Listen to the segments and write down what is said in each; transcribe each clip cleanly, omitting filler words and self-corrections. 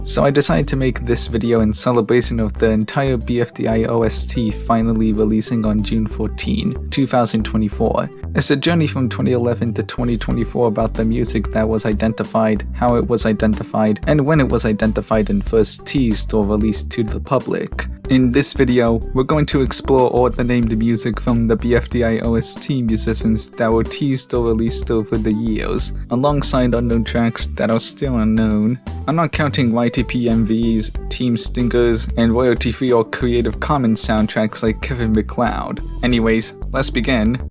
so I decided to make this video in celebration of the entire BFDI OST finally releasing on June 14, 2024. It's a journey from 2011 to 2024 about the music that was identified, how it was identified, and when it was identified and first teased or released to the public. In this video, we're going to explore all the named music from the BFDI OST musicians that were teased or released over the years, alongside unknown tracks that are still unknown. I'm not counting YTP MVs, Team Stingers, and royalty-free or Creative Commons soundtracks like Kevin MacLeod. Anyways, let's begin.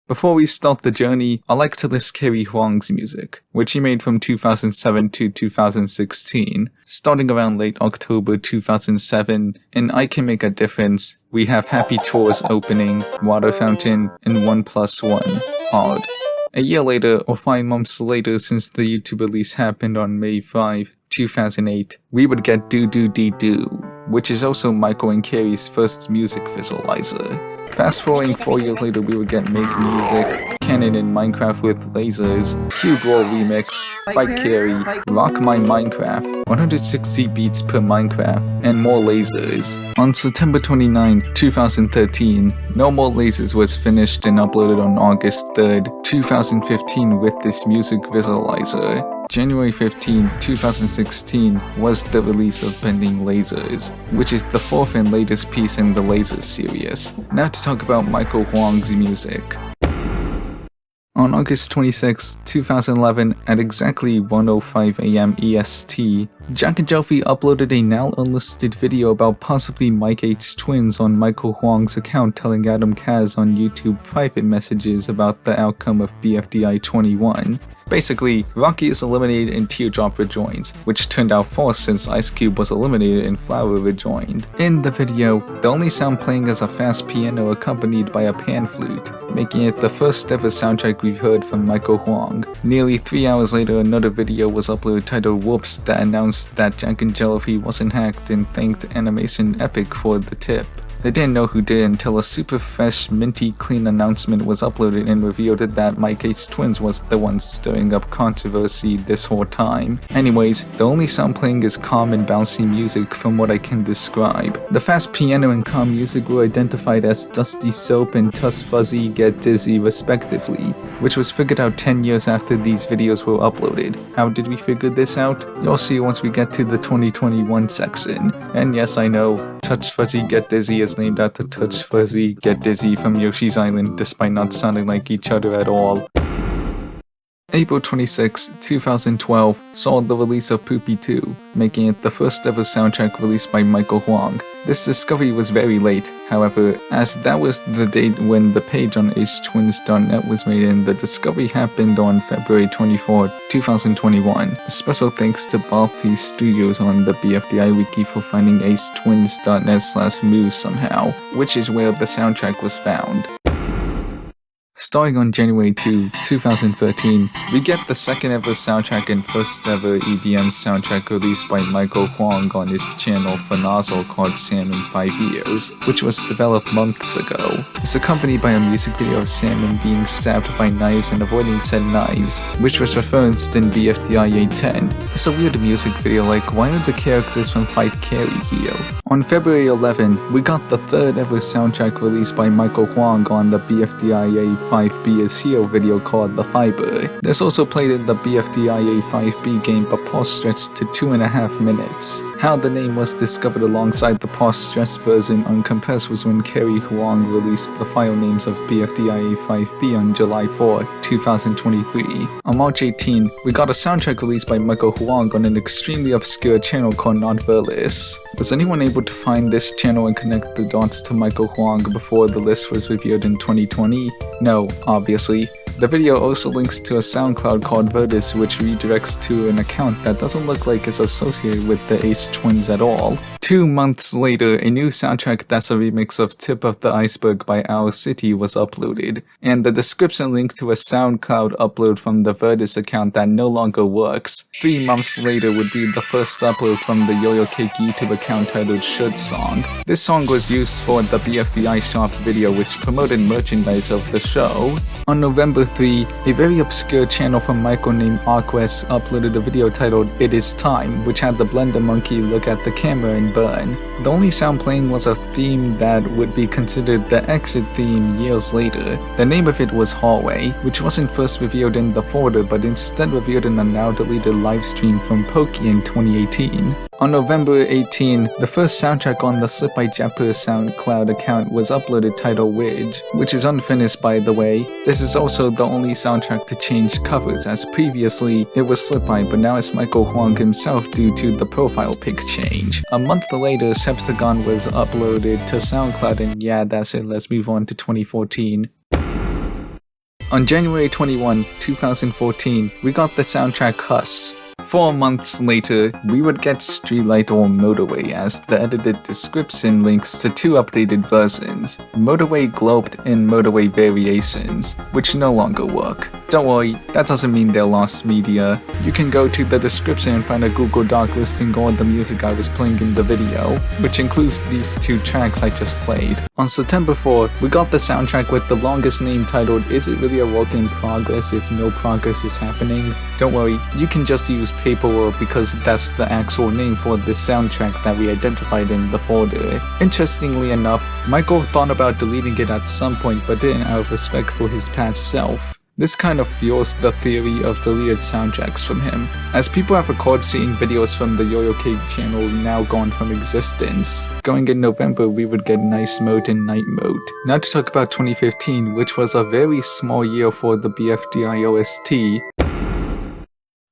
Before we start the journey, I'd like to list Carey Huang's music, which he made from 2007 to 2016. Starting around late October 2007, in I Can Make a Difference, we have Happy Chores opening, Water Fountain, and 1+1, Hard. A year later, or 5 months later since the YouTube release happened on May 5, 2008, we would get Do Do Dee Do, which is also Michael and Carey's first music visualizer. Fast forwarding 4 years later, we would get Make Music, Canon in Minecraft with Lasers, Cube Roll Remix, Fight Carey, Rock My Minecraft, 160 beats per Minecraft, and more Lasers. On September 29, 2013, No More Lasers was finished and uploaded on August 3rd, 2015 with this music visualizer. January 15, 2016 was the release of Bending Lasers, which is the fourth and latest piece in the Lasers series. Now to talk about Michael Huang's music. On August 26, 2011, at exactly 1:05 AM EST, Jack and Jelfie uploaded a now unlisted video about possibly Mike H's twins on Michael Huang's account, telling Adam Kaz on YouTube private messages about the outcome of BFDI 21. Basically, Rocky is eliminated and Teardrop rejoins, which turned out false since Ice Cube was eliminated and Flower rejoined. In the video, the only sound playing is a fast piano accompanied by a pan flute, making it the first ever soundtrack we've heard from Michael Huang. Nearly 3 hours later, another video was uploaded titled Whoops that announced that Jack and Jelfie wasn't hacked and thanked Animation Epic for the tip. They didn't know who did until a super fresh, minty clean announcement was uploaded and revealed that Mike H's twins was the ones stirring up controversy this whole time. Anyways, the only sound playing is calm and bouncy music from what I can describe. The fast piano and calm music were identified as Dusty Soap and Tuss Fuzzy Get Dizzy respectively, which was figured out 10 years after these videos were uploaded. How did we figure this out? You'll see once we get to the 2021 section. And yes, I know, Touch Fuzzy Get Dizzy is named after Touch Fuzzy Get Dizzy from Yoshi's Island, despite not sounding like each other at all. April 26, 2012 saw the release of Poopy 2, making it the first ever soundtrack released by Michael Huang. This discovery was very late, however, as that was the date when the page on HTwins.net was made and the discovery happened on February 24, 2021. A special thanks to Balti Studios on the BFDI wiki for finding HTwins.net/moves somehow, which is where the soundtrack was found. Starting on January 2, 2013, we get the second ever soundtrack and first ever EDM soundtrack released by Michael Huang on his channel for Nozzle called Sam in 5 Years, which was developed months ago. It's accompanied by a music video of Salmon being stabbed by knives and avoiding said knives, which was referenced in BFDI 810. It's a weird music video like, why are the characters from Fight Carey here? On February 11, we got the third ever soundtrack released by Michael Huang on the BFDI A5B is Here video called The Fiber. This also played in the BFDI A5B game but pause stretched to 2.5 minutes. How the name was discovered alongside the pause stretched version uncompressed was when Carey Huang released the file names of BFDI A5B on July 4, 2023. On March 18, we got a soundtrack released by Michael Huang on an extremely obscure channel called Not Verlis. Was anyone able to find this channel and connect the dots to Michael Huang before the list was revealed in 2020? No, obviously. The video also links to a SoundCloud called Vertis, which redirects to an account that doesn't look like it's associated with the Ace Twins at all. 2 months later, a new soundtrack that's a remix of Tip of the Iceberg by Owl City was uploaded, and the description linked to a SoundCloud upload from the Verdis account that no longer works. 3 months later would be the first upload from the Yo-Yo Cake YouTube account titled Should Song. This song was used for the BFDI Shop video, which promoted merchandise of the show. On November 3, a very obscure channel from Michael named Arquest uploaded a video titled It Is Time, which had the Blender Monkey look at the camera and burn. The only sound playing was a theme that would be considered the exit theme years later. The name of it was Hallway, which wasn't first revealed in the folder but instead revealed in a now deleted livestream from Pokey in 2018. On November 18, the first soundtrack on the Slip by Japper SoundCloud account was uploaded titled Widge, which is unfinished by the way. This is also the only soundtrack to change covers, as previously it was Slip by, but now it's Michael Huang himself due to the profile pic change. A month later, Septagon was uploaded to SoundCloud, and yeah, that's it, let's move on to 2014. On January 21, 2014, we got the soundtrack Huss. 4 months later, we would get Streetlight or Motorway, as the edited description links to 2 updated versions, Motorway Globed and Motorway Variations, which no longer work. Don't worry, that doesn't mean they're lost media. You can go to the description and find a Google Doc listing all the music I was playing in the video, which includes these 2 tracks I just played. On September 4, we got the soundtrack with the longest name titled Is It Really a Work in Progress If No Progress Is Happening? Don't worry, you can just use Paperwork because that's the actual name for this soundtrack that we identified in the folder. Interestingly enough, Michael thought about deleting it at some point but didn't out of respect for his past self. This kind of fuels the theory of deleted soundtracks from him, as people have recorded seeing videos from the Yo-Yo Cake channel now gone from existence. Going in November, we would get Nice Mode and Night Mode. Now to talk about 2015, which was a very small year for the BFDI OST.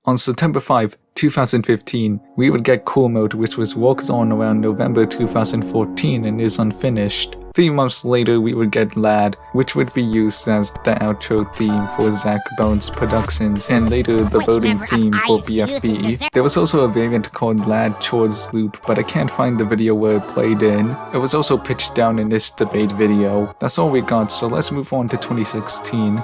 On September 5, 2015, we would get Cool Mode, which was worked on around November 2014 and is unfinished. 3 months later, we would get Lad, which would be used as the outro theme for Zach Bones Productions, and later the voting theme for BFB. There was also a variant called Lad Chores Loop, but I can't find the video where it played in. It was also pitched down in this debate video. That's all we got, so let's move on to 2016.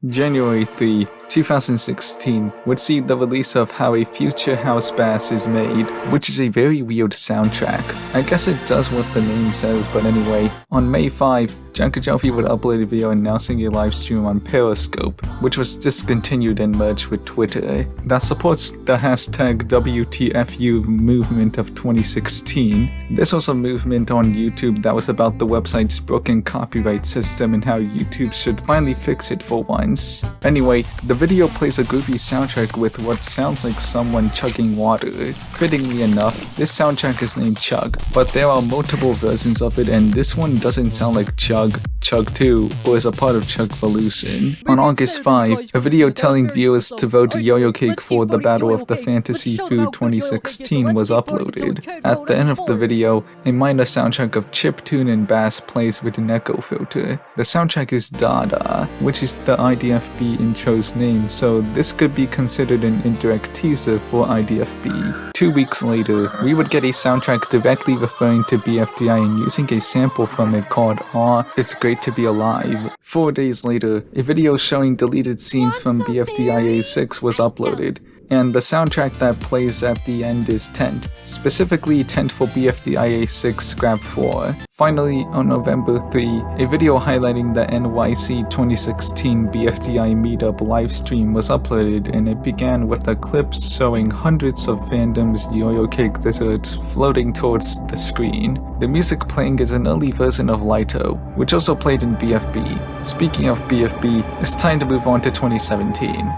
January 3, 2016 would see the release of How a Future House Bass is Made, which is a very weird soundtrack. I guess it does what the name says, but anyway. On May 5, Jankajofi would upload a video announcing a livestream on Periscope, which was discontinued and merged with Twitter, that supports the hashtag WTFU movement of 2016. This was a movement on YouTube that was about the website's broken copyright system and how YouTube should finally fix it for once. Anyway, the video plays a goofy soundtrack with what sounds like someone chugging water. Fittingly enough, this soundtrack is named Chug, but there are multiple versions of it, and this one doesn't sound like Chug, Chug 2, or is a part of Chugvolution. On August 5, a video telling viewers to vote Yo-Yo Cake for the Battle of the Fantasy Food 2016 was uploaded. At the end of the video, a minor soundtrack of chiptune and bass plays with an echo filter. The soundtrack is Dada, which is the IDFB intro's name, so this could be considered an indirect teaser for IDFB. 2 weeks later, we would get a soundtrack directly referring to BFDI and using a sample from it called Aw, It's Great to Be Alive. 4 days later, a video showing deleted scenes from BFDI A6 was uploaded, and the soundtrack that plays at the end is Tent, specifically Tent for BFDI A6 Scrap 4. Finally, on November 3, a video highlighting the NYC 2016 BFDI Meetup livestream was uploaded, and it began with a clip showing hundreds of fandom's Yo-Yo Cake desserts floating towards the screen. The music playing is an early version of Lito, which also played in BFB. Speaking of BFB, it's time to move on to 2017.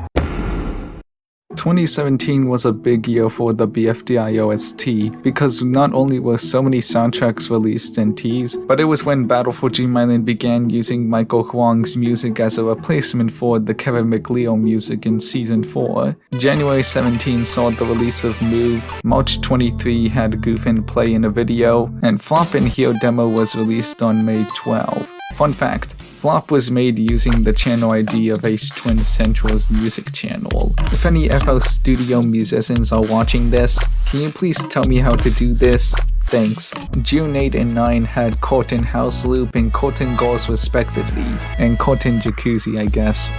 2017 was a big year for the BFDI OST, because not only were so many soundtracks released and teased, but it was when Battle for Dream Island began using Michael Huang's music as a replacement for the Kevin McLeod music in Season 4. January 17 saw the release of Move, March 23 had Goof and Play in a video, and Flop and Heal demo was released on May 12. Fun fact, Flop was made using the channel ID of Ace Twin Central's music channel. If any FL Studio musicians are watching this, can you please tell me how to do this? Thanks. June 8 and 9 had Corten House Loop and Corten Goals respectively, and Corten Jacuzzi, I guess.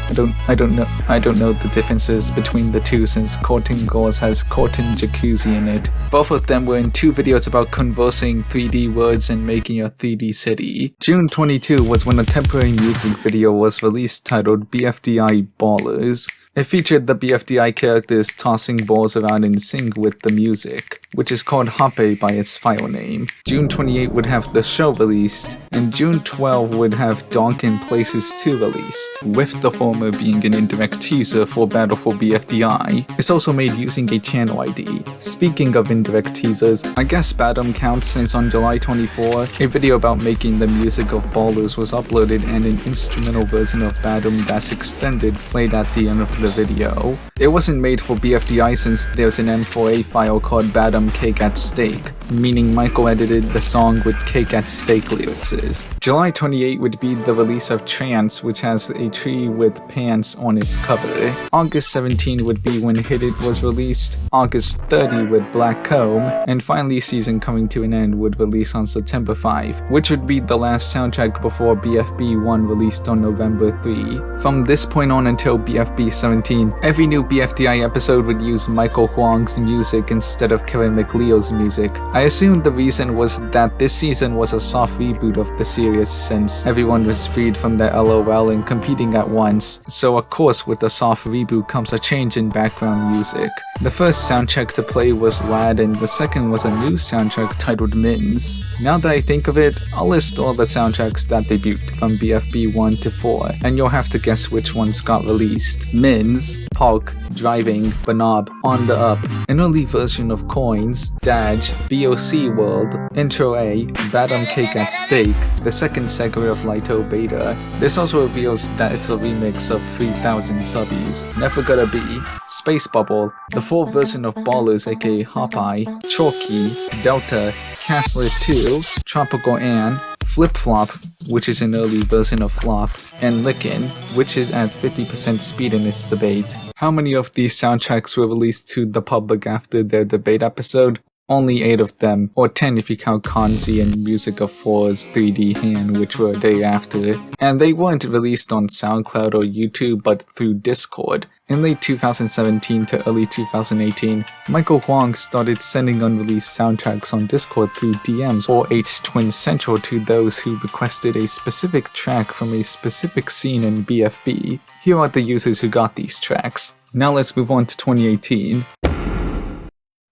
I don't know the differences between the two since Corten Goals has Corten Jacuzzi in it. Both of them were in 2 videos about conversing 3D words and making a 3D city. June 22 was when a temporary music video was released titled BFDI Ballers. It featured the BFDI characters tossing balls around in sync with the music, which is called Hape by its file name. June 28 would have the show released, and June 12 would have Donk in Places 2 released, with the former being an indirect teaser for Battle for BFDI. It's also made using a channel ID. Speaking of indirect teasers, I guess Badum counts since on July 24, a video about making the music of Ballers was uploaded and an instrumental version of Badum that's extended played at the end of the video. It wasn't made for BFDI since there's an M4A file called Badum Cake at Stake, meaning Michael edited the song with Cake at Stake lyrics. July 28 would be the release of Trance, which has a tree with pants on its cover. August 17 would be when Hit It was released, August 30 with Black Comb, and finally Season Coming to an End would release on September 5, which would be the last soundtrack before BFB 1 released on November 3. From this point on until BFB 17, every new BFDI episode would use Michael Huang's music instead of Kevin McLeod's music. I assumed the reason was that this season was a soft reboot of the series since everyone was freed from their LOL and competing at once, so of course with a soft reboot comes a change in background music. The first soundtrack to play was Lad and the second was a new soundtrack titled Mins. Now that I think of it, I'll list all the soundtracks that debuted from BFB 1 to 4, and you'll have to guess which ones got released. Mins, Park, Driving, Banob, On the Up, an early version of Coins, Daj, BOC World, Intro A, Badum Cake at Stake, the second segment of Lito Beta. This also reveals that it's a remix of 3000 Subbies, Never Gonna Be, Space Bubble, the full version of Ballers aka Hopeye, Chalky, Delta, Castler 2, Tropical Ann, Flip Flop, which is an early version of Flop, and Lickin', which is at 50% speed in its debate. How many of these soundtracks were released to the public after their debate episode? Only 8 of them, or 10 if you count Kanzi and Music of 4's 3D Hand, which were a day after. And they weren't released on SoundCloud or YouTube, but through Discord. In late 2017 to early 2018, Michael Huang started sending unreleased soundtracks on Discord through DMs or Ace Twin Central to those who requested a specific track from a specific scene in BFB. Here are the users who got these tracks. Now let's move on to 2018.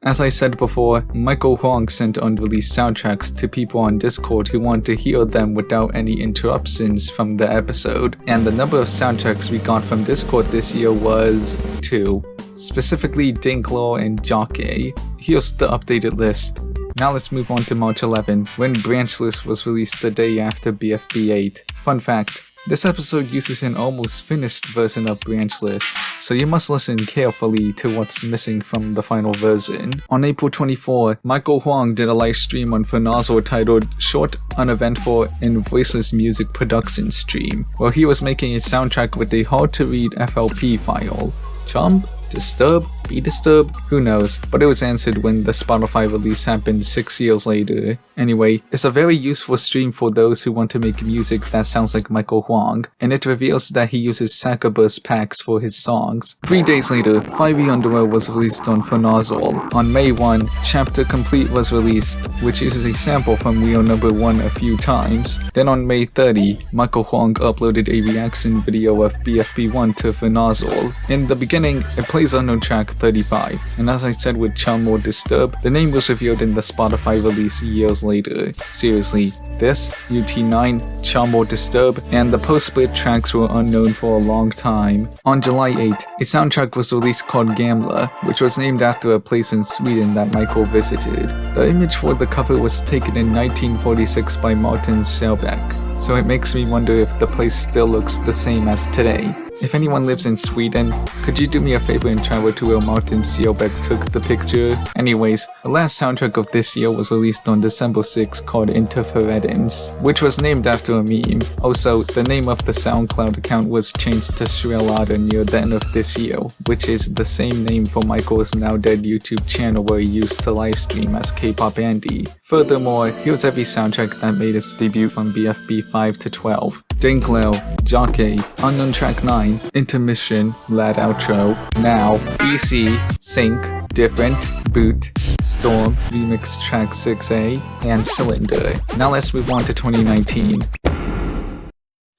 As I said before, Michael Huang sent unreleased soundtracks to people on Discord who want to hear them without any interruptions from the episode, and the number of soundtracks we got from Discord this year was 2, specifically Dinklaw and Jockey. Here's the updated list. Now let's move on to March 11, when Branchless was released the day after BFB 8. Fun fact, this episode uses an almost finished version of Branchless, so you must listen carefully to what's missing from the final version. On April 24, Michael Huang did a live stream on Fernazor titled Short, Uneventful, and Voiceless Music Production Stream, where he was making a soundtrack with a hard-to-read FLP file. Chump? Disturb? Be disturbed? Who knows, but it was answered when the Spotify release happened 6 years later. Anyway, it's a very useful stream for those who want to make music that sounds like Michael Huang, and it reveals that he uses Sackerburst packs for his songs. 3 days later, Fiery Underwear was released on Fernazol. On May 1, Chapter Complete was released, which uses a sample from Rio number 1 a few times. Then on May 30, Michael Huang uploaded a reaction video of BFB1 to Fernazol. In the beginning, it plays unknown track 35, and as I said with Chum or Disturb, the name was revealed in the Spotify release years later. Seriously, this, UT9, Chum or Disturb, and the post-split tracks were unknown for a long time. On July 8, a soundtrack was released called Gamla, which was named after a place in Sweden that Michael visited. The image for the cover was taken in 1946 by Martin Schellbeck, so it makes me wonder if the place still looks the same as today. If anyone lives in Sweden, could you do me a favor and travel to where Martin Seelbeck took the picture? Anyways, the last soundtrack of this year was released on December 6 called Interference, which was named after a meme. Also, the name of the SoundCloud account was changed to Shrillada near the end of this year, which is the same name for Michael's now dead YouTube channel where he used to livestream as K-pop Andy. Furthermore, here's every soundtrack that made its debut from BFB 5 to 12. Dinklow, Jockey, Unknown Track 9, Intermission, Lad Outro, Now, EC, Sync, Different, Boot, Storm, Remix Track 6A, and Cylinder. Now let's move on to 2019.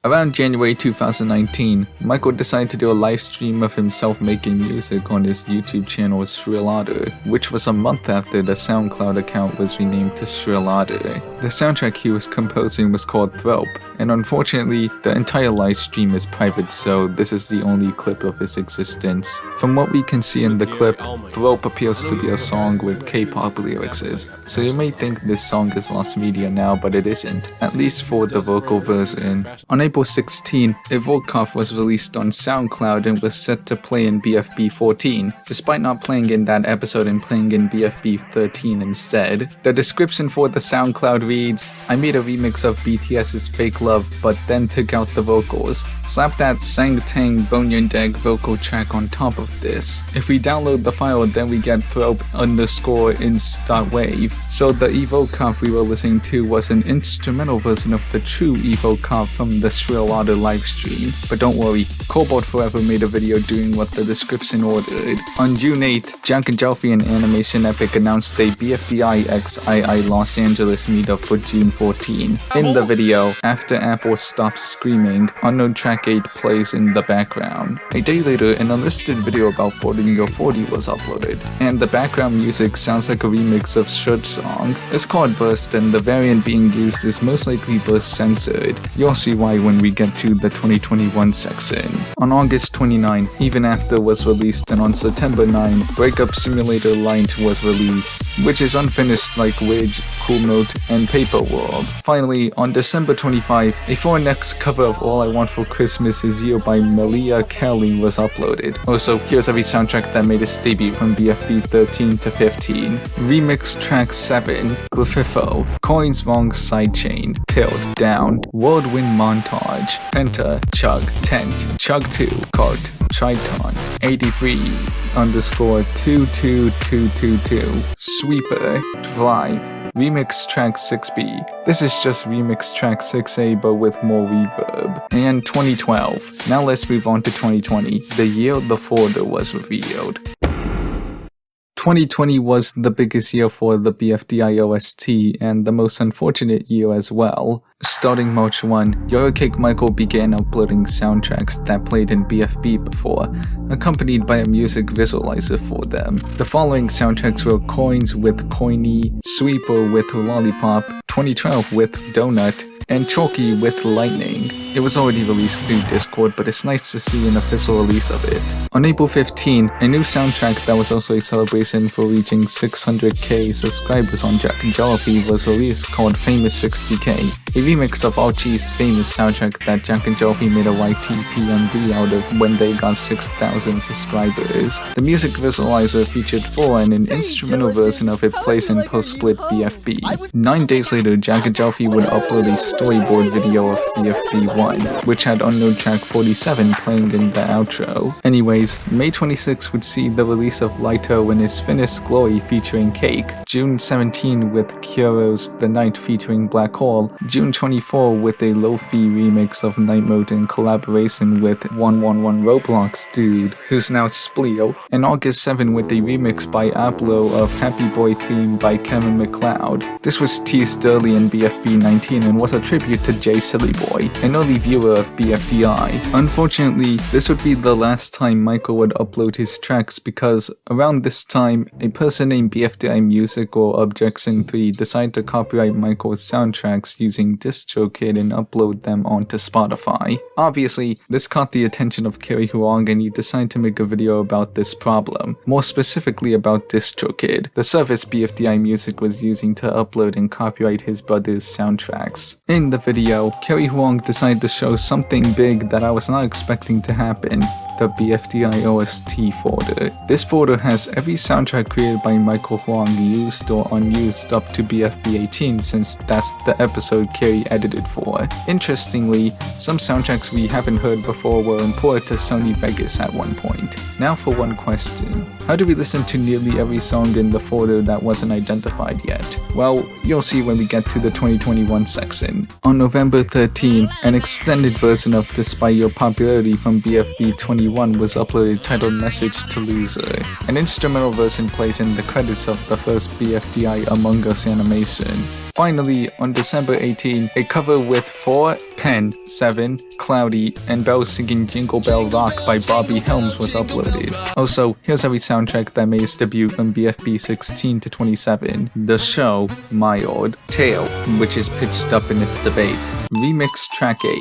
Around January 2019, Michael decided to do a live stream of himself making music on his YouTube channel Shrillada, which was a month after the SoundCloud account was renamed to Shrillada. The soundtrack he was composing was called Thrope, and unfortunately, the entire live stream is private, so this is the only clip of its existence. From what we can see in the clip, Thrope appears to be a song with K-pop lyrics, so you may think this song is lost media now, but it isn't, at least for the vocal version. On April 16, Evolkov was released on SoundCloud and was set to play in BFB 14, despite not playing in that episode and playing in BFB 13 instead. The description for the SoundCloud reads, "I made a remix of BTS's Fake Love, but then took out the vocals. Slap that Sang Tang Bonyeondag vocal track on top of this. If we download the file, then we get Thrope_inst.wave. So the Evolkov we were listening to was an instrumental version of the true Evolkov from the Shrillada livestream. But don't worry, Cobalt Forever made a video doing what the description ordered." On June 8th, Junk and Jelfie and Animation Epic announced a BFDI XII Los Angeles meetup for June 14. In the video, after Apple stops screaming, Unknown Track 8 plays in the background. A day later, an unlisted video about 40 Your 40 was uploaded, and the background music sounds like a remix of Shurt's song. It's called Burst, and the variant being used is most likely Burst censored. You'll see why when we get to the 2021 section. On August 29, Even After was released, and on September 9, Breakup Simulator Light was released, which is unfinished like Ridge, Cool Note, and Paper World. Finally, on December 25, a 4NX cover of All I Want for Christmas Is You by Malia Kelly was uploaded. Also, here's every soundtrack that made its debut from BFB 13 to 15. Remix Track 7, Glyphifo, Coins Wrong Sidechain, Tilt, Down, Whirlwind Montage, Penta, Chug, Tent, Chug 2, Cart, Triton, 83_22222, Sweeper, Thrive, Remix Track 6B. This is just Remix Track 6A but with more reverb. And 2012. Now let's move on to 2020, the year the folder was revealed. 2020 was the biggest year for the BFDI OST and the most unfortunate year as well. Starting March 1, Eurocake Michael began uploading soundtracks that played in BFB before, accompanied by a music visualizer for them. The following soundtracks were Coins with Coiny, Sweeper with Lollipop, 2012 with Donut, and Chalky with Lightning. It was already released through Discord, but it's nice to see an official release of it. On April 15, a new soundtrack that was also a celebration for reaching 600k subscribers on Jack and Jelfie was released called Famous 60k, a remix of Archie's famous soundtrack that Jack and Jelfie made a YTPMV out of when they got 6,000 subscribers. The music visualizer featured 4 and an instrumental version of it plays in post-split BFB. 9 days later, Jack and Jelfie would upload a storyboard video of BFB 1, which had Unknown Track 47 playing in the outro. Anyways, May 26 would see the release of Lighto in his finished Glory featuring Cake, June 17 with Kyoro's The Night featuring Black Hole, June 24 with a low-fee remix of Night Mode in collaboration with 111 Roblox Dude, who's now Spleo, and August 7 with a remix by Aplo of Happy Boy Theme by Kevin MacLeod. This was teased early in BFB 19 and was a tribute to Jay Silly Boy, an early viewer of BFDI. Unfortunately, this would be the last time Michael would upload his tracks because around this time, a person named BFDI Music or Objection3 decided to copyright Michael's soundtracks using DistroKid and upload them onto Spotify. Obviously, this caught the attention of Kerry Huang and he decided to make a video about this problem, more specifically about DistroKid, the service BFDI Music was using to upload and copyright his brother's soundtracks. In the video, Kerry Huang decided to show something big that I was not expecting to happen. The BFDI OST folder. This folder has every soundtrack created by Michael Huang used or unused up to BFB 18 since that's the episode Kerry edited for. Interestingly, some soundtracks we haven't heard before were imported to Sony Vegas at one point. Now for one question. How do we listen to nearly every song in the folder that wasn't identified yet? Well, you'll see when we get to the 2021 section. On November 13, an extended version of Despite Your Popularity from BFB 21 was uploaded titled Message to Loser. An instrumental version plays in the credits of the first BFDI Among Us animation. Finally, on December 18, a cover with 4, Pen, 7, Cloudy, and Bell singing Jingle Bell Rock by Bobby Helms was uploaded. Also, here's every soundtrack that made its debut from BFB 16 to 27. The Show, Mild, Tail, which is pitched up in its debate, Remix Track 8,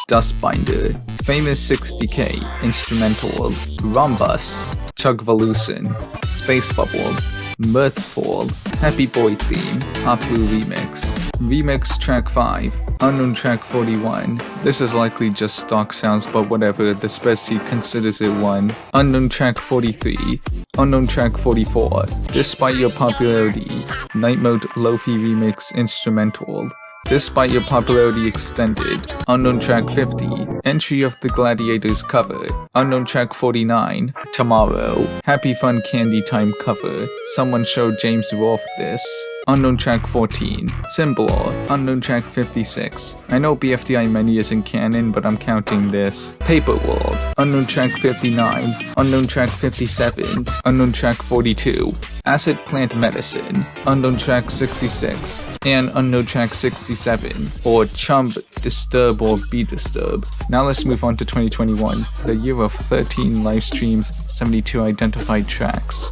Dustbinder, Famous 60K, Instrumental, Rhombus, Chugvolution, Space Bubble, Mirthful, Happy Boy Theme, Hot Blue Remix, Remix Track 5, Unknown Track 41, this is likely just stock sounds but whatever, the spreadsheet considers it one, Unknown Track 43, Unknown Track 44, Despite Your Popularity, Night Mode Lofi Remix Instrumental, Despite Your Popularity Extended, Unknown Track 50, Entry of the Gladiators cover, Unknown Track 49, Tomorrow, Happy Fun Candy Time cover, Someone Show James Rolfe this, Unknown Track 14, Symbol, Unknown Track 56. I know BFDI Many isn't canon, but I'm counting this. Paper World, Unknown Track 59, Unknown Track 57, Unknown Track 42, Acid Plant Medicine, Unknown Track 66, and Unknown Track 67, or Chump, Disturb or Be Disturbed. Now let's move on to 2021, the year of 13 live streams, 72 identified tracks.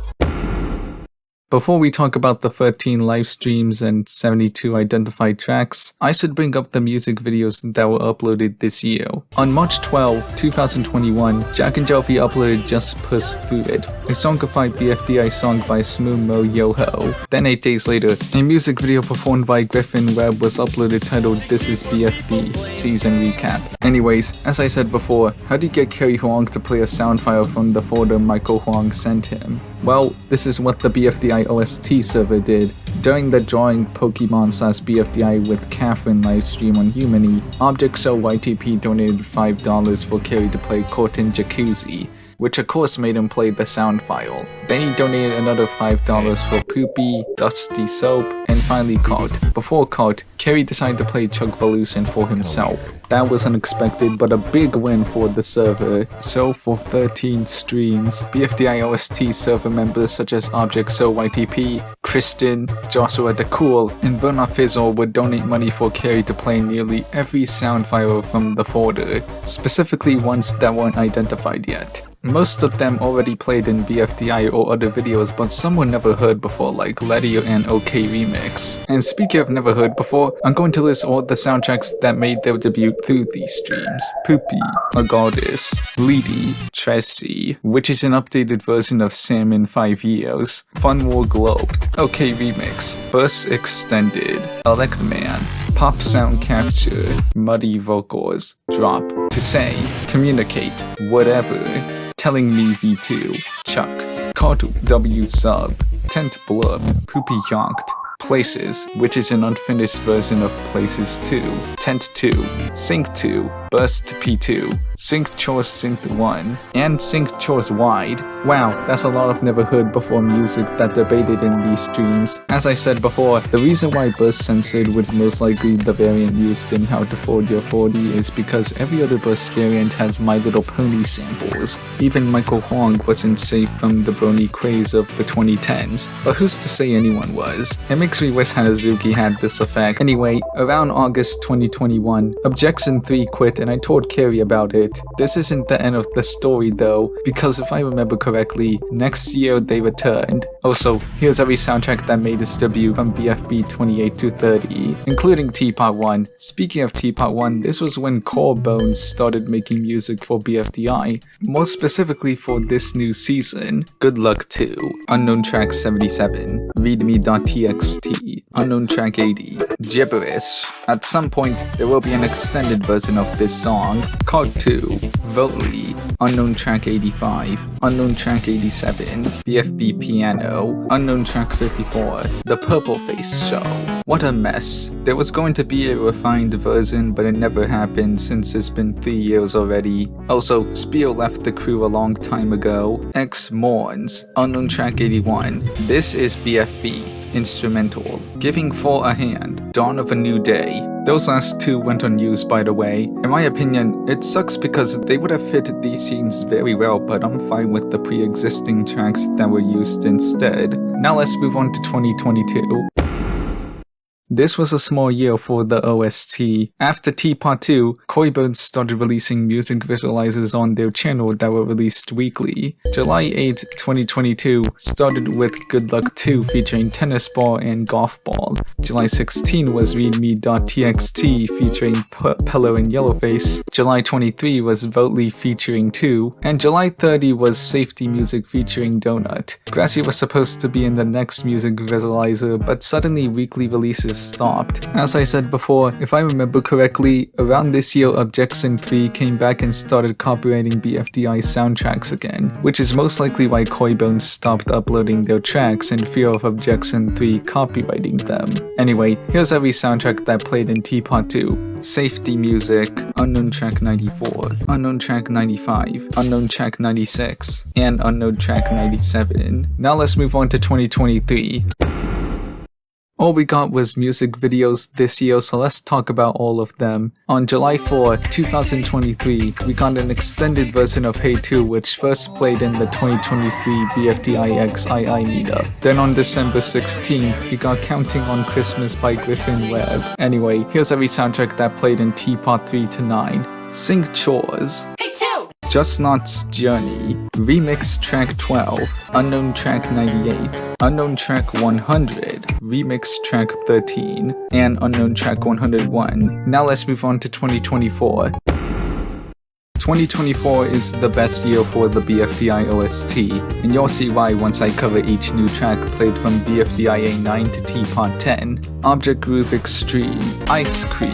Before we talk about the 13 live streams and 72 identified tracks, I should bring up the music videos that were uploaded this year. On March 12, 2021, Jack and Jelfie uploaded Just Push Through It, a songified BFDI song by Smooth Mo Yoho. Then 8 days later, a music video performed by Griffin Webb was uploaded titled This Is BFB, Season Recap. Anyways, as I said before, how do you get Kerry Huang to play a sound file from the folder Michael Huang sent him? Well, this is what the BFDI OST server did. During the Drawing Pokemon/BFDI with Catherine livestream on Humany, ObjectShow YTP donated $5 for Kerry to play Cortin Jacuzzi, which of course made him play the sound file. Then he donated another $5 for Poopy, Dusty Soap, and finally Cart. Before Cart, Kerry decided to play Chugvolution for himself. That was unexpected, but a big win for the server. So for 13 streams, BFDI OST server members such as ObjectShow YTP, Kristen, Joshua DeCool, and Verna Fizzle would donate money for Kerry to play nearly every sound file from the folder, specifically ones that weren't identified yet. Most of them already played in BFDI or other videos, but some were never heard before, like Letty and OK Remix. And speaking of never heard before, I'm going to list all the soundtracks that made their debut through these streams. Poopy, A Goddess, Bleedy, Tracy, which is an updated version of Sam in 5 years, Fun War Globe, OK Remix, Burst Extended, Elect Man, Pop Sound Capture, Muddy Vocals, Drop, To Say, Communicate, Whatever, Telling Me V2, Chuck, Cart W Sub, Tent Blurb, Poopy Yonked, Places, which is an unfinished version of Places 2, Tent 2, Sync 2, Burst P2, Sync Chores Sync 1, and Sync Chores Wide. Wow, that's a lot of never heard before music that debated in these streams. As I said before, the reason why Burst Censored was most likely the variant used in How to Fold Your 40 is because every other Burst variant has My Little Pony samples. Even Michael Huang wasn't safe from the brony craze of the 2010s, but who's to say anyone was? It makes me wish Hanazuki had this effect. Anyway, around August 2021, Objection 3 quit and I told Kerry about it. This isn't the end of the story though, because if I remember correctly, next year they returned. Also, here's every soundtrack that made its debut from BFB 28 to 30, including Teapot 1. Speaking of Teapot 1, this was when Core Bones started making music for BFDI, more specifically for this new season. Good Luck 2, Unknown Track 77, Readme.txt, Unknown Track 80, Gibberish, At some point, there will be an extended version of this song. Card 2, Votely, Unknown Track 85, Unknown Track 87, BFB Piano, Unknown Track 54, The Purple Face Show. What a mess. There was going to be a refined version, but it never happened since it's been 3 years already. Also, Spiel left the crew a long time ago. X Mourns, Unknown Track 81. This is BFB. Instrumental, Giving 4 a Hand, Dawn of a New Day. Those last two went unused, by the way. In my opinion, it sucks because they would have fit these scenes very well, but I'm fine with the pre-existing tracks that were used instead. Now let's move on to 2022. This was a small year for the OST. After Teapot 2, Coybirds started releasing music visualizers on their channel that were released weekly. July 8, 2022 started with Good Luck 2 featuring Tennis Ball and Golf Ball. July 16 was ReadMe.txt featuring Pello and Yellowface. July 23 was Votely featuring 2. And July 30 was Safety Music featuring Donut. Grassy was supposed to be in the next music visualizer, but suddenly weekly releases stopped. As I said before, if I remember correctly, around this year Objection 3 came back and started copyrighting BFDI soundtracks again, which is most likely why Coybones stopped uploading their tracks in fear of Objection 3 copyrighting them. Anyway, here's every soundtrack that played in Teapot 2. Safety Music, Unknown Track 94, Unknown Track 95, Unknown Track 96, and Unknown Track 97. Now let's move on to 2023. All we got was music videos this year, so let's talk about all of them. On July 4, 2023, we got an extended version of Hey 2, which first played in the 2023 BFDI X II meetup. Then on December 16, we got Counting on Christmas by Griffin Webb. Anyway, here's every soundtrack that played in Teapot 3 to 9. Sync Chores, Hey 2! Just Not's Journey, Remix Track 12, Unknown Track 98, Unknown Track 100, Remix Track 13, and Unknown Track 101. Now let's move on to 2024. 2024 is the best year for the BFDI OST, and you'll see why once I cover each new track played from BFDI A9 to Teapot 10. Object Groove Extreme, Ice Cream,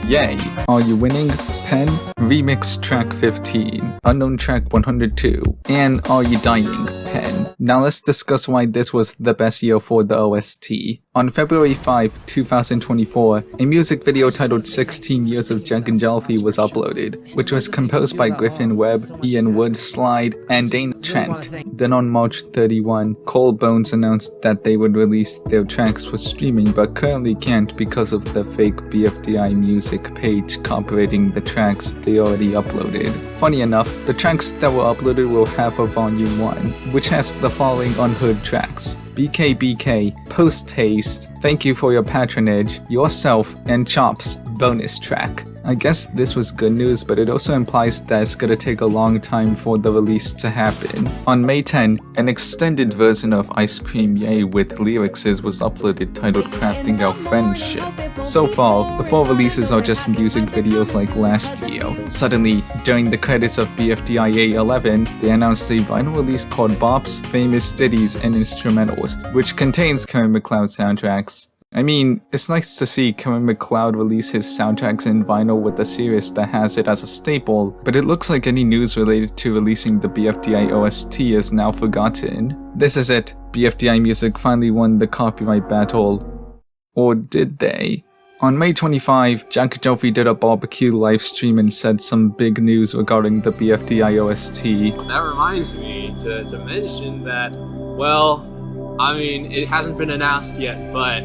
Yay, Are You Winning? Pen, Remix Track 15, Unknown Track 102, and Are You Dying? Pen. Now let's discuss why this was the best year for the OST. On February 5, 2024, a music video titled 16 Years of Jack and Jelfie was uploaded, which was composed by Griffin Webb, Ian Wood, Slide, and Dane Trent. Then on March 31, Cole Bones announced that they would release their tracks for streaming but currently can't because of the fake BFDI music page copyrighting the tracks they already uploaded. Funny enough, the tracks that were uploaded will have a Volume 1, which has the following unheard tracks: BKBK, Post Haste, Thank You for Your Patronage, Yourself, and Chops bonus track. I guess this was good news, but it also implies that it's gonna take a long time for the release to happen. On May 10, an extended version of Ice Cream Yay with lyrics was uploaded titled Crafting Our Friendship. So far, the 4 releases are just music videos like last year. Suddenly, during the credits of BFDI A11, they announced a vinyl release called Bops, Famous Ditties, and Instrumentals, which contains Karen MacLeod soundtracks. I mean, it's nice to see Karen MacLeod release his soundtracks in vinyl with a series that has it as a staple, but it looks like any news related to releasing the BFDI OST is now forgotten. This is it. BFDI Music finally won the copyright battle. Or did they? On May 25, Jack and Jelfie did a barbecue livestream and said some big news regarding the BFDI OST. That reminds me to mention that, well, I mean, it hasn't been announced yet, but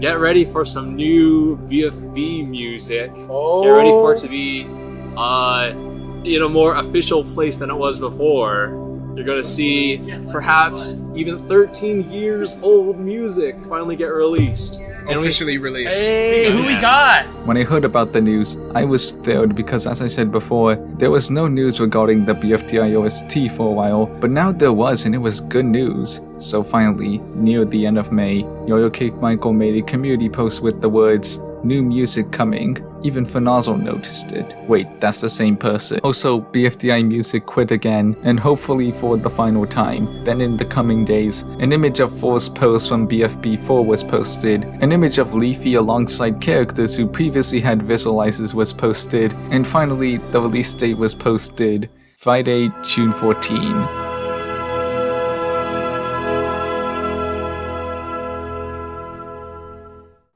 get ready for some new BFB music. Get ready for it to be in a more official place than it was before. You're gonna see perhaps even 13 years old music finally get released. Officially released. Hey, who we got? When I heard about the news, I was thrilled because, as I said before, there was no news regarding the BFDI OST for a while, but now there was, and it was good news. So finally, near the end of May, Yo-Yo Cake Michael made a community post with the words, new music coming. Even Fanazzo noticed it. Wait, that's the same person. Also, BFDI Music quit again, and hopefully for the final time. Then in the coming days, an image of 4's post from BFB4 was posted, an image of Leafy alongside characters who previously had visualizers was posted, and finally, the release date was posted, Friday, June 14.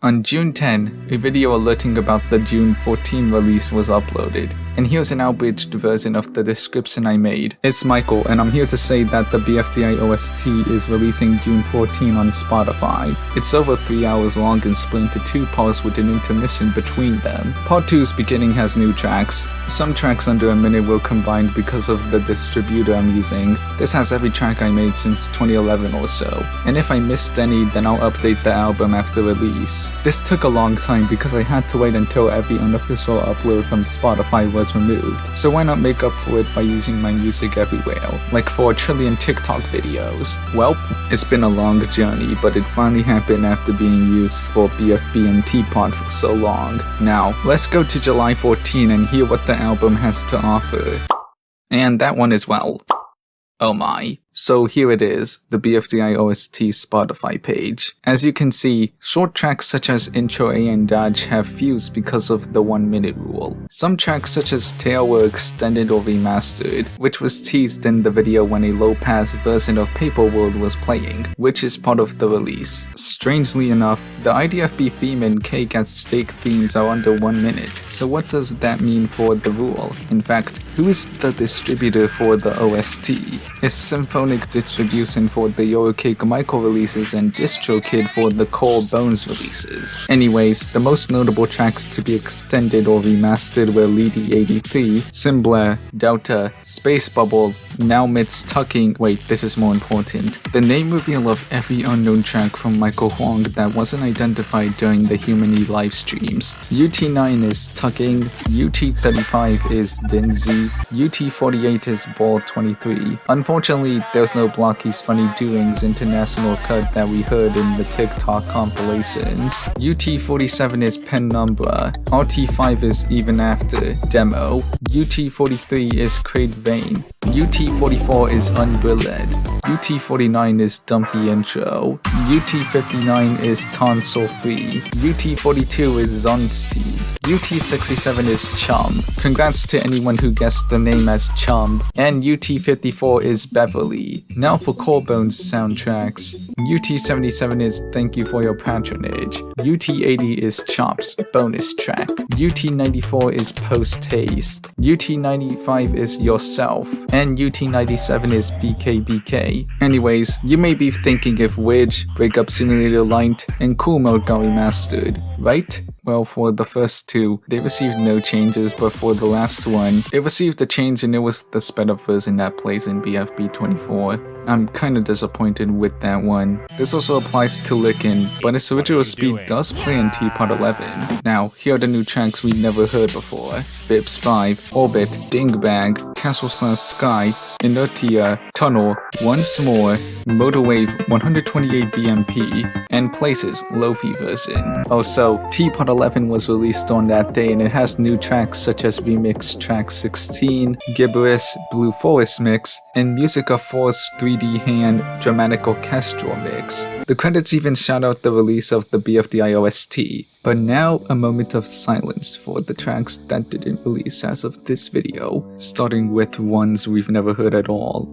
On June 10, a video alerting about the June 14 release was uploaded, and here's an abridged version of the description I made. It's Michael, and I'm here to say that the BFDI OST is releasing June 14 on Spotify. It's over 3 hours long and split into 2 parts with an intermission between them. Part 2's beginning has new tracks. Some tracks under a minute were combined because of the distributor I'm using. This has every track I made since 2011 or so, and if I missed any, then I'll update the album after release. This took a long time because I had to wait until every unofficial upload from Spotify was removed, so why not make up for it by using my music everywhere, like for a trillion TikTok videos? Welp, it's been a long journey, but it finally happened after being used for BFB and Teapot for so long. Now, let's go to July 14 and hear what the album has to offer. And that one as well. Oh my. So here it is, the BFDI OST Spotify page. As you can see, short tracks such as Intro A and Dodge have fused because of the 1 minute rule. Some tracks such as Tail were extended or remastered, which was teased in the video when a low-pass version of Paper World was playing, which is part of the release. Strangely enough, the IDFB theme and Cake at Stake themes are under 1 minute, so what does that mean for the rule? In fact, who is the distributor for the OST? Is Symphonic distribution for the Eurocake Michael releases and DistroKid for the Core Bones releases. Anyways, the most notable tracks to be extended or remastered were Leedy 83, Symbler, Delta, Space Bubble, Now Mit's Tucking. Wait, this is more important. The name reveal of every unknown track from Michael Huang that wasn't identified during the Humany live streams. UT9 is Tucking, UT35 is Dinzy, UT48 is Ball 23. Unfortunately, there's no Blocky's Funny Doings international cut that we heard in the TikTok compilations. UT47 is Penumbra, RT5 is Even After, Demo, UT43 is Crate Vein, UT44 is Unbilled, UT49 is Dumpy Intro, UT59 is Tonsil 3, UT42 is Zonsty, UT67 is Chum. Congrats to anyone who guessed the name as Chum. And UT54 is Beverly. Now for Core Bones soundtracks. UT77 is Thank You For Your Patronage. UT80 is Chops, bonus track. UT94 is Post Haste. UT95 is Yourself. And UT97 is BKBK. Anyways, you may be thinking if Widge, Breakup Simulator Light, and Cool Mode got remastered, right? Well, for the first two, they received no changes, but for the last one, it received a change and it was the sped up version that plays in BFB 24. I'm kinda disappointed with that one. This also applies to Lickin', but its original speed does play in Teapot 11. Now, here are the new tracks we never heard before. Bips 5, Orbit, Dingbag, Castle Slash Sky, Inertia, Tunnel, Once More, Motorwave 128 BMP, and Places, Lo-Fi version. Also, Teapot 11 was released on that day and it has new tracks such as Remix Track 16, Gibberish, Blue Forest Mix, and Musica Force 3D Hand Dramatic Orchestral Mix. The credits even shout out the release of the BFDI OST. But now, a moment of silence for the tracks that didn't release as of this video, starting with ones we've never heard at all.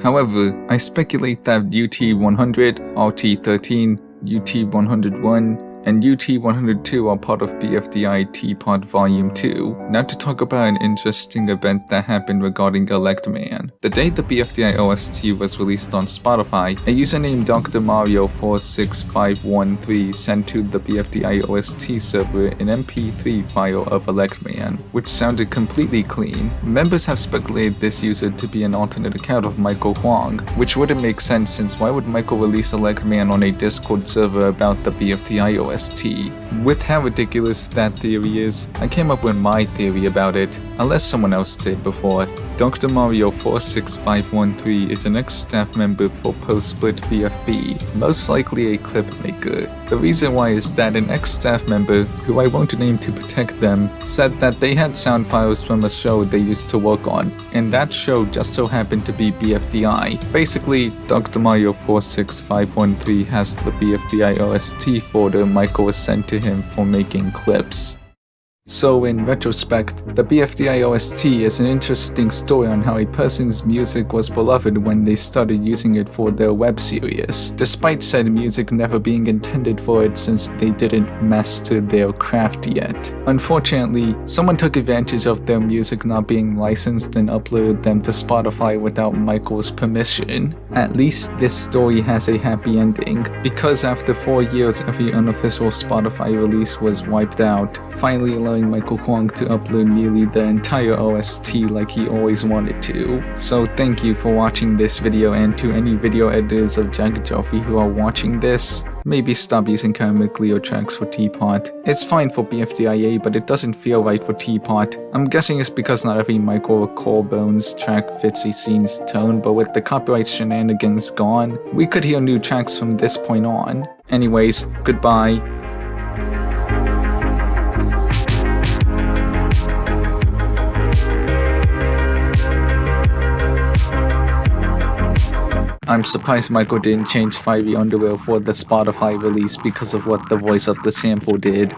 However, I speculate that UT100, RT13, UT101, and UT102 are part of BFDI Teapot Volume 2, not to talk about an interesting event that happened regarding Electman. The day the BFDI OST was released on Spotify, a user named Dr. Mario 46513 sent to the BFDI OST server an MP3 file of Electman, which sounded completely clean. Members have speculated this user to be an alternate account of Michael Huang, which wouldn't make sense since why would Michael release Electman on a Discord server about the BFDI OST? OST. With how ridiculous that theory is, I came up with my theory about it, unless someone else did before. Dr. Mario 46513 is an ex-staff member for post-split BFB, most likely a clip maker. The reason why is that an ex-staff member, who I won't name to protect them, said that they had sound files from a show they used to work on, and that show just so happened to be BFDI. Basically, Dr. Mario 46513 has the BFDI OST folder Michael was sent to him for making clips. So in retrospect, the BFDI OST is an interesting story on how a person's music was beloved when they started using it for their web series, despite said music never being intended for it since they didn't master their craft yet. Unfortunately, someone took advantage of their music not being licensed and uploaded them to Spotify without Michael's permission. At least this story has a happy ending, because after 4 years every unofficial Spotify release was wiped out, finally allowing Michael Huang to upload nearly the entire OST like he always wanted to. So thank you for watching this video, and to any video editors of Jagajofi who are watching this, maybe stop using Karmic Leo tracks for Teapot. It's fine for BFDIA, but it doesn't feel right for Teapot. I'm guessing it's because not every Michael or Corebones track fits a scene's tone, but with the copyright shenanigans gone, we could hear new tracks from this point on. Anyways, goodbye. I'm surprised Michael didn't change Fiery Underwear for the Spotify release because of what the voice of the sample did.